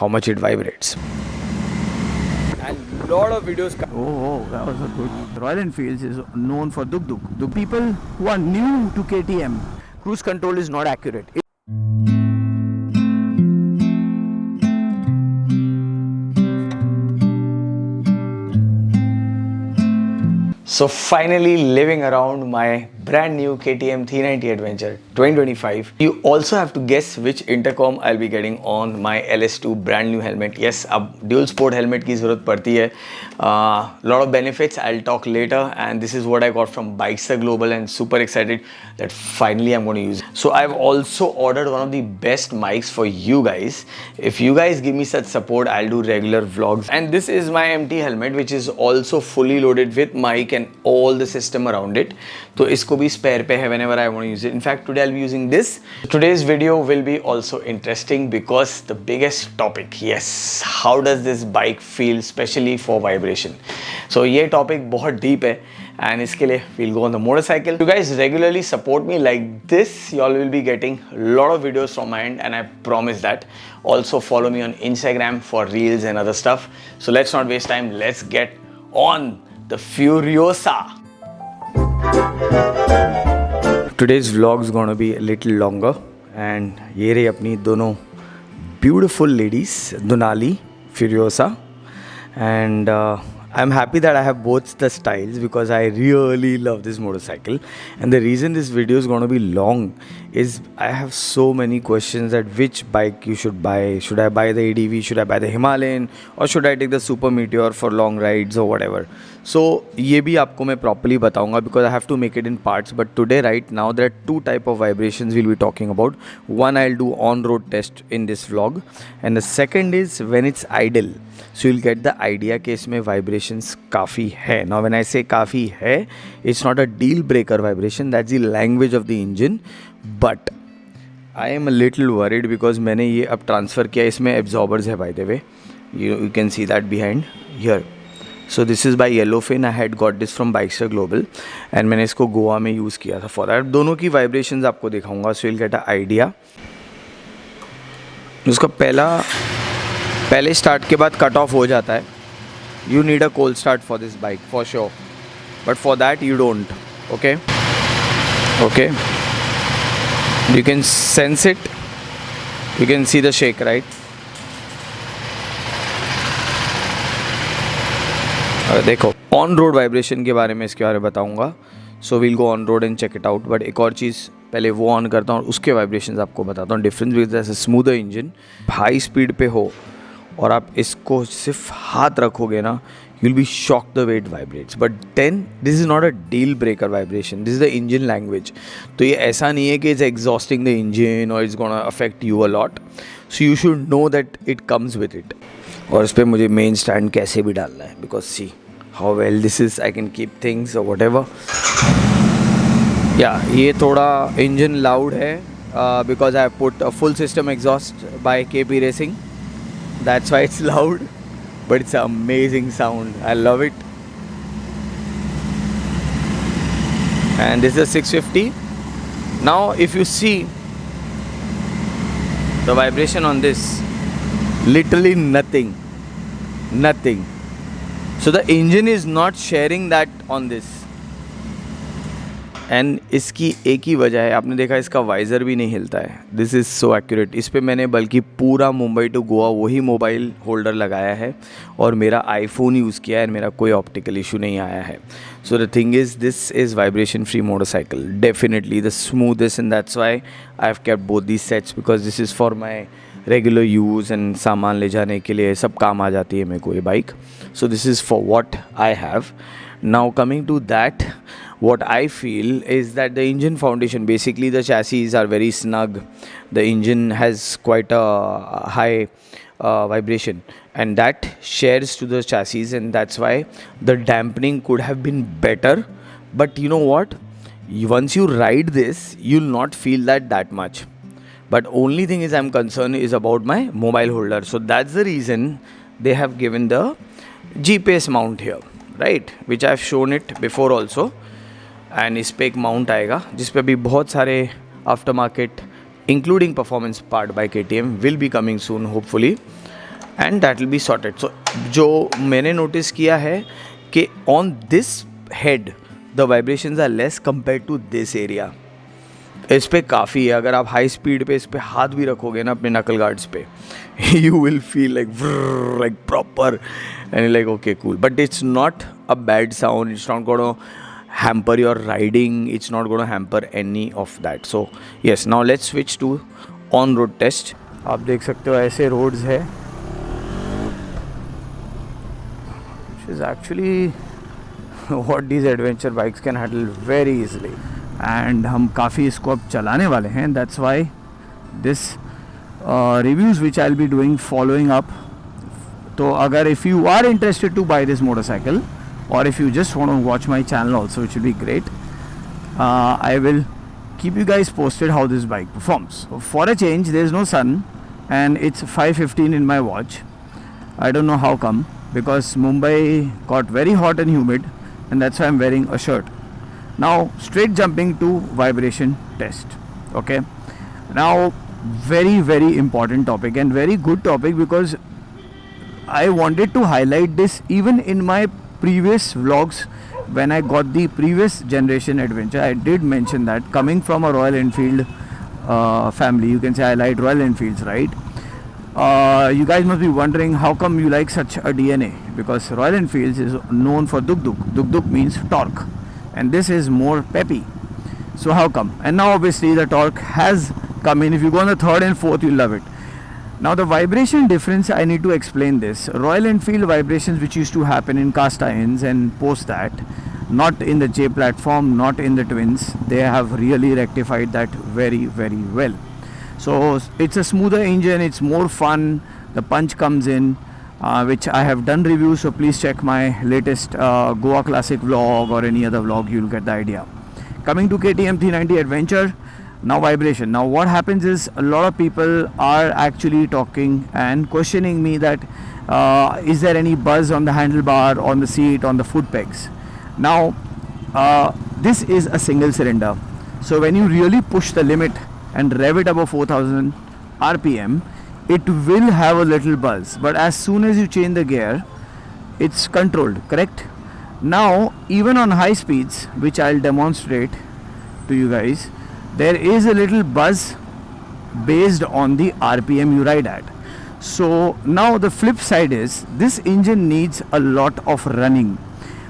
how much it vibrates. And lot of videos. Oh, that was a good. Royal Enfield is known for duk duk. The people who are new to KTM, Cruise control is not accurate. So finally living around my brand new KTM 390 Adventure 2025. You also have to guess which intercom I'll be getting on my LS2 brand new helmet. Yes, अब dual sport helmet की ज़रूरत पड़ती है. Lot of benefits I'll talk later, and this is what I got from P.s I Global and super excited that finally I'm going to use it. So I've also ordered one of the best mics for you guys. If you guys give me such support, I'll do regular vlogs. And this is my empty helmet which is also fully loaded with mic and all the system around it. तो इसको भी spare पे है whenever I want to use it. In fact, today I'll be using this. Today's video will be also interesting because the biggest topic, yes, how does this bike feel, especially for vibration? So ये topic बहुत deep है, and इसके लिए we'll go on the motorcycle. If you guys regularly support me like this, y'all will be getting a lot of videos from my end, and I promise that. Also follow me on Instagram for reels and other stuff. So let's not waste time. Let's get on the Furiosa. Today's vlog is gonna be a little longer, and ये रही अपनी दोनों beautiful ladies, Dunali, Furiosa, and I'm happy that I have both the styles because I really love this motorcycle. And the reason this video is going to be long is I have so many questions that which bike you should buy. Should I buy the ADV? Should I buy the Himalayan? Or should I take the Super Meteor for long rides or whatever? So ये भी आपको मैं properly बताऊंगा because I have to make it in parts. But today right now there are two type of vibrations we'll be talking about. One I'll do on-road test in this vlog, and the second is when it's idle. So you'll get the idea कि इसमें vibrations काफ़ी है. Now when I say काफ़ी है, it's not a deal breaker vibration. That's the language of the engine. But I am a little worried because मैंने ये अब transfer किया. इसमें absorbers है by the way. You can see that behind here. So this is by Yellowfin. I had got this from P.s I Global, and मैंने इसको गोवा में use किया था for that. दोनों की vibrations आपको दिखाऊंगा. So you'll get an idea. उसका पहले स्टार्ट के बाद कट ऑफ हो जाता है. You need a cold start for this bike for sure, but for that you don't. Okay, you can sense it, you can see the shake, right? देखो on road vibration के बारे में इसके बारे में बताऊंगा. So we'll go on road and check it out. But एक और चीज़ पहले वो ऑन करता हूँ और उसके वाइब्रेशंस आपको बताता हूँ. डिफरेंस विद जैसे स्मूदर इंजन हाई स्पीड पे हो और आप इसको सिर्फ हाथ रखोगे ना, you'll be shocked the way it vibrates. But then this is not a deal breaker vibration. This is the engine language. तो ये ऐसा नहीं है कि it's exhausting the engine or it's gonna affect you a lot. So you should know that it comes with it. और इस पर मुझे मेन स्टैंड कैसे भी डालना है because see how well this is. I can keep things or whatever. Yeah, ये थोड़ा engine loud है because I put a full system exhaust by KP Racing. That's why it's loud, but it's an amazing sound. I love it. And this is a 650. Now if you see the vibration on this, literally nothing. So the engine is not sharing that on this. And इसकी एक ही वजह है, आपने देखा इसका visor भी नहीं हिलता है. This is so accurate. इस पर मैंने बल्कि पूरा मुंबई टू गोवा वही मोबाइल होल्डर लगाया है और मेरा आईफोन यूज़ किया है, मेरा कोई ऑप्टिकल इशू नहीं आया है. So the thing is this is vibration free motorcycle, definitely the smoothest, and that's why I have kept both these sets because this is for my regular use and सामान ले जाने के लिए सब काम आ जाती है मेरे को ये bike. So this is for what I have. Now coming to that, what I feel is that the engine foundation, basically the chassis are very snug. The engine has quite a high vibration, and that shares to the chassis, and that's why the dampening could have been better. But you know what? Once you ride this, you'll not feel that much. But only thing is I'm concerned is about my mobile holder. So that's the reason they have given the GPS mount here. Right, which I have shown it before also. And इस पर एक mount आएगा जिस पे भी बहुत सारे after market including performance part by KTM will be coming soon hopefully. And that will be sorted. So जो मैंने नोटिस किया है कि on this head the vibrations are less compare to this area. इस पे काफ़ी है. अगर आप हाई स्पीड पे इस पे हाथ भी रखोगे ना अपने नकल गार्ड्स पे, you will feel like proper and like okay cool. But it's not a bad sound. It's not gonna hamper your riding. It's not gonna hamper any of that. So yes, now let's switch to on road test. आप देख सकते हो ऐसे roads है, which is actually what these adventure bikes can handle very easily. And हम काफ़ी इसको अब चलाने वाले हैं. That's why this reviews which I will be doing following up. तो अगर if you are interested to buy this motorcycle और if you just want to watch my channel also, which will be great, I will keep you guys posted how this bike performs. For a change, there is no sun and it's 5:15 in my watch. I don't know how come, because Mumbai got very hot and humid, and that's why I'm wearing a shirt. Now straight jumping to vibration test. Okay, now very important topic and very good topic, because I wanted to highlight this even in my previous vlogs. When I got the previous generation adventure, I did mention that coming from a Royal Enfield family, you can say I like Royal Enfields, right? You guys must be wondering how come you like such a DNA, because Royal Enfields is known for duk duk. Duk duk means torque, and this is more peppy. So how come? And now obviously the torque has come in. If you go on the third and fourth, you'll love it. Now the vibration difference, I need to explain this. Royal Enfield vibrations which used to happen in cast irons and post that, not in the J platform, not in the twins, they have really rectified that very well. So it's a smoother engine, it's more fun, the punch comes in, which I have done reviews, so please check my latest Goa Classic vlog or any other vlog, you'll get the idea. Coming to KTM 390 Adventure, now vibration. Now what happens is, a lot of people are actually talking and questioning me that is there any buzz on the handlebar, on the seat, on the foot pegs. Now this is a single cylinder, so when you really push the limit and rev it above 4000 rpm, it will have a little buzz, but as soon as you change the gear, it's controlled, correct? Now even on high speeds, which I'll demonstrate to you guys, there is a little buzz based on the rpm you ride at. So now the flip side is, this engine needs a lot of running.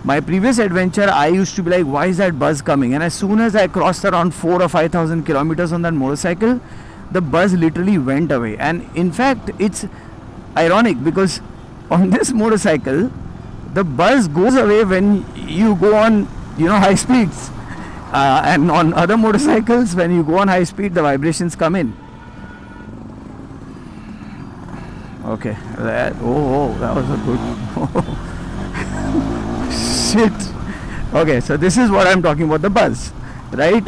My previous adventure, I used to be like, why is that buzz coming? And as soon as I crossed around 4 or 5,000 kilometers on that motorcycle, the buzz literally went away. And in fact, it's ironic, because on this motorcycle, the buzz goes away when you go on, high speeds. And on other motorcycles, when you go on high speed, the vibrations come in. Okay, that was a good shit. Okay, so this is what I'm talking about, the buzz, right?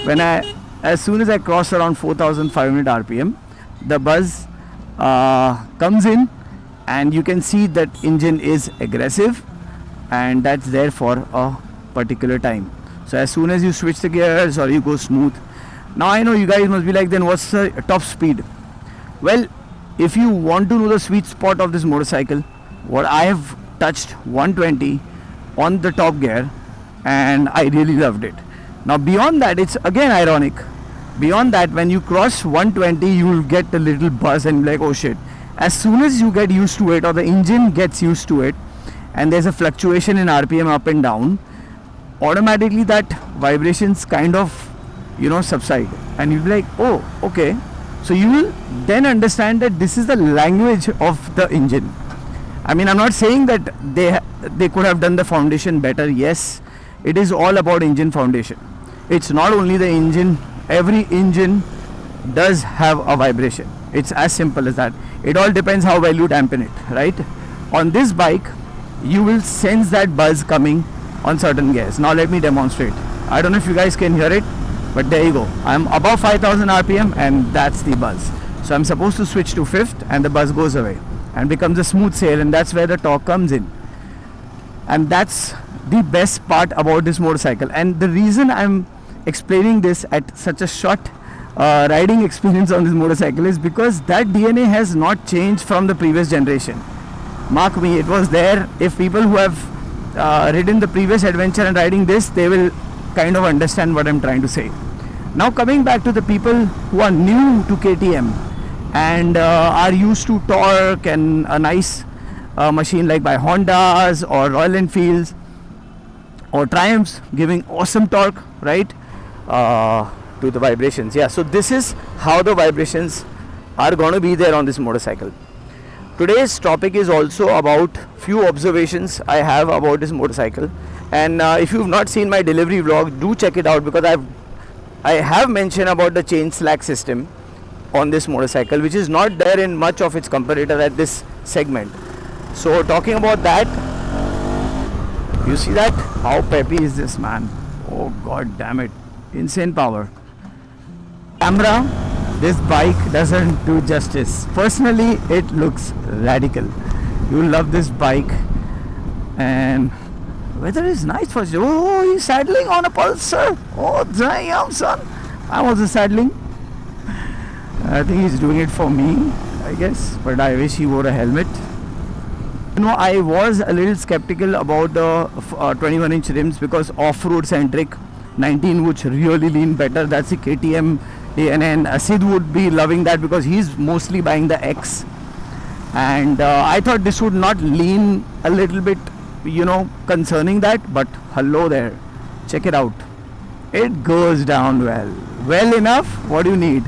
As soon as I cross around 4500 rpm, the buzz comes in, and you can see that engine is aggressive, and that's there for a particular time. So as soon as you switch the gears or you go smooth. Now I know you guys must be like, then what's the top speed? Well, if you want to know the sweet spot of this motorcycle, what I have touched 120 on the top gear, and I really loved it. Now beyond that, it's again ironic. Beyond that, when you cross 120, you will get a little buzz and be like, oh shit. As soon as you get used to it, or the engine gets used to it, and there's a fluctuation in rpm up and down, automatically that vibrations kind of subside, and you'll be like, oh okay. So you will then understand that this is the language of the engine. I mean, I'm not saying that they could have done the foundation better. Yes, it is all about engine foundation. It's not only the engine, every engine does have a vibration. It's as simple as that. It all depends how well you dampen it, right? On this bike, you will sense that buzz coming on certain gears. Now let me demonstrate. I don't know if you guys can hear it, but there you go. I'm above 5000 rpm, and that's the buzz. So I'm supposed to switch to fifth, and the buzz goes away and becomes a smooth sail, and that's where the torque comes in. And that's the best part about this motorcycle. And the reason I'm explaining this at such a short riding experience on this motorcycle is because that DNA has not changed from the previous generation. Mark me, it was there. If people who have ridden the previous adventure and riding this, they will kind of understand what I'm trying to say. Now coming back to the people who are new to KTM and are used to torque and a nice machine like by Hondas or Royal Enfields or Triumphs giving awesome torque, right? To the vibrations. Yeah, so this is how the vibrations are going to be there on this motorcycle. Today's topic is also about few observations I have about this motorcycle, and if you've not seen my delivery vlog, do check it out, because I have mentioned about the chain slack system on this motorcycle, which is not there in much of its competitor at this segment. So talking about that, you see that? How peppy is this, man? Oh god damn it, insane power. Camera, this bike doesn't do justice. Personally, it looks radical. You'll love this bike, and weather is nice for you. Oh, he's saddling on a Pulsar. Oh damn, son. I'm also saddling. I think he's doing it for me, I guess, but I wish he wore a helmet. You know, I was a little skeptical about the 21-inch rims, because off-road centric 19 would really lean better. That's the KTM and Sid would be loving that, because he's mostly buying the X, and I thought this would not lean a little bit, you know, concerning that. But hello there, check it out, it goes down well enough. What do you need?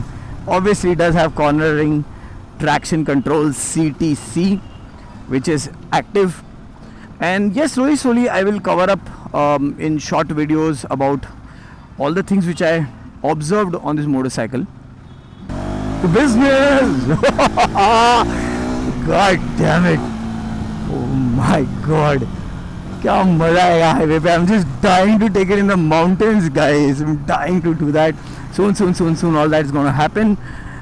Obviously it does have cornering, traction control, CTC, which is active, and yes, slowly I will cover up in short videos about all the things which I observed on this motorcycle. To business. God damn it, oh my god, क्या मजा आएगा highway पे. I'm just dying to take it in the mountains, guys. I'm dying to do that. Soon all that is going to happen.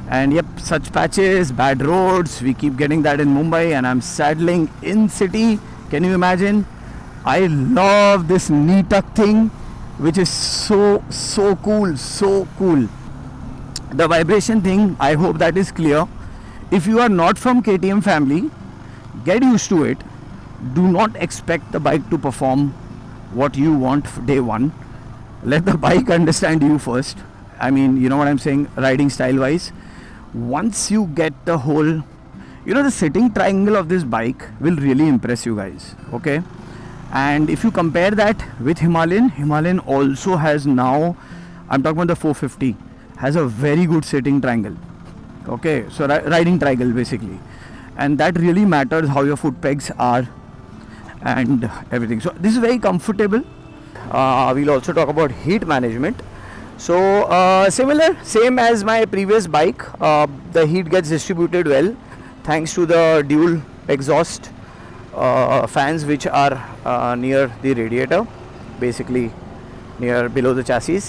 And yep, such patches, bad roads, we keep getting that in Mumbai, and I'm saddling in city. Can you imagine? I love this knee tuck thing, which is so cool, so cool. The vibration thing, I hope that is clear. If you are not from KTM family, get used to it. Do not expect the bike to perform what you want day one. Let the bike understand you first. I mean, you know what I'm saying, riding style wise. Once you get the whole, you know, the sitting triangle of this bike will really impress you guys, okay? And if you compare that with Himalayan also has now, I'm talking about the 450, has a very good sitting triangle, okay? So riding triangle basically, and that really matters, how your foot pegs are and everything. So this is very comfortable. We'll also talk about heat management. So same as my previous bike, the heat gets distributed well thanks to the dual exhaust fans which are near the radiator, basically near below the chassis,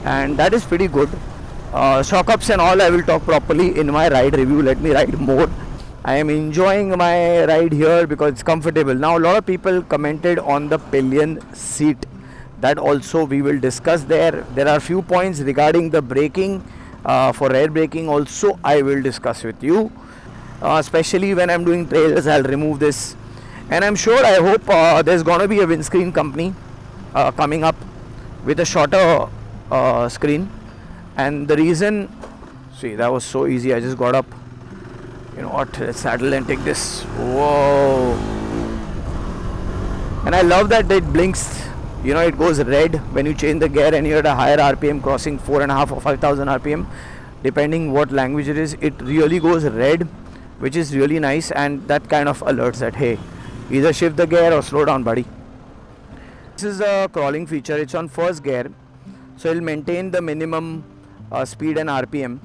and that is pretty good. Shock ups and all I will talk properly in my ride review. Let me ride more. I am enjoying my ride here because it's comfortable. Now a lot of people commented on the pillion seat. That also we will discuss there. There are few points regarding the braking, for rear braking also I will discuss with you. Especially when I'm doing trails, I'll remove this. And I'm sure, I hope there's gonna be a windscreen company coming up with a shorter screen. And the reason, see, that was so easy, I just got up. You know what, let's saddle and take this. Whoa. And I love that it blinks. You know, it goes red when you change the gear and you're at a higher RPM, crossing 4.5 or 5,000 RPM, depending what language it is. It really goes red, which is really nice, and that kind of alerts that, hey, either shift the gear or slow down, buddy. This is a crawling feature. It's on first gear, so it'll maintain the minimum speed and RPM,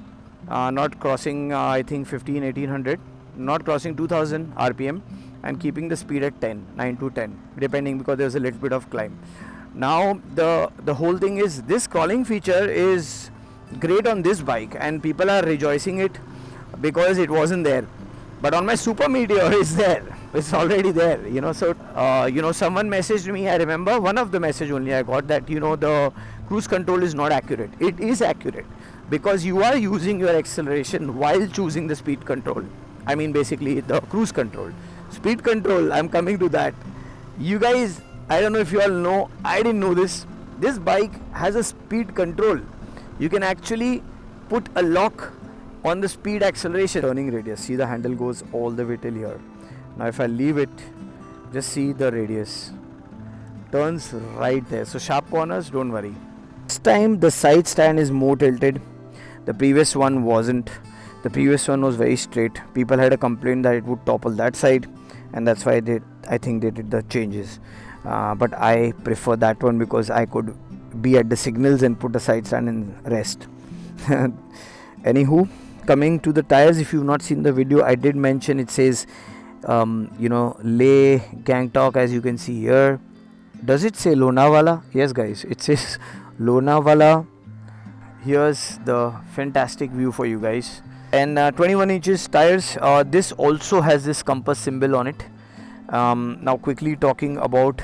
not crossing I think 1800, not crossing 2000 RPM, and keeping the speed at 9 to 10 depending, because there's a little bit of climb. Now the whole thing is, this crawling feature is great on this bike and people are rejoicing it because it wasn't there, but on my Super Meteor it's there, it's already there, you know. So you know, someone messaged me, I remember one of the message only I got, that, you know, the cruise control is not accurate. It is accurate, because you are using your acceleration while choosing the speed control, I mean basically the cruise control. Speed control, I'm coming to that. You guys, I don't know if you all know, I didn't know this. This bike has a speed control. You can actually put a lock on the speed acceleration. Turning radius, see the handle goes all the way till here. Now if I leave it, just see the radius. Turns right there. So sharp corners, don't worry. This time the side stand is more tilted. The previous one wasn't. The previous one was very straight. People had a complaint that it would topple that side, and that's why I think they did the changes. But I prefer that one because I could be at the signals and put the side stand in rest. Anywho, coming to the tires, if you've not seen the video, I did mention it says Leh Gangtok, as you can see here. Does it say Lonavala? Yes guys, it says Lonavala. Here's the fantastic view for you guys. And 21 inches tires. This also has this compass symbol on it. Now quickly talking about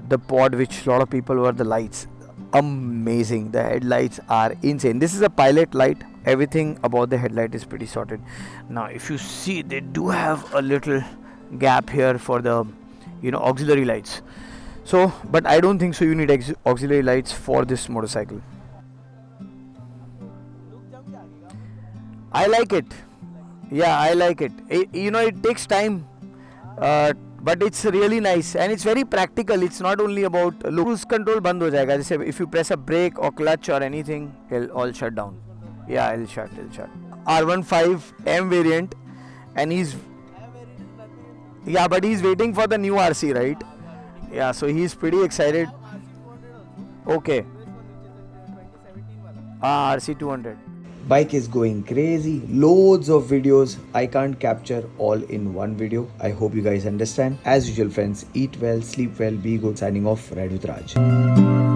the pod, which a lot of people were, the lights. Amazing. The headlights are insane. This is a pilot light. Everything about the headlight is pretty sorted. Now if you see, they do have a little gap here for the auxiliary lights. So, but I don't think so you need auxiliary lights for this motorcycle. I like it. Yeah, I like it. It takes time, but it's really nice and it's very practical. It's not only about cruise control band ho jayega. Jaise if you press a brake or clutch or anything, it'll all shut down. Yeah, it'll shut. R15 M variant, and but he's waiting for the new RC, right? Yeah, so he's pretty excited. Okay. RC 200. Bike is going crazy. Loads of videos. I can't capture all in one video. I hope you guys understand. As usual friends, eat well, sleep well, be good. Signing off, Ride with Raj.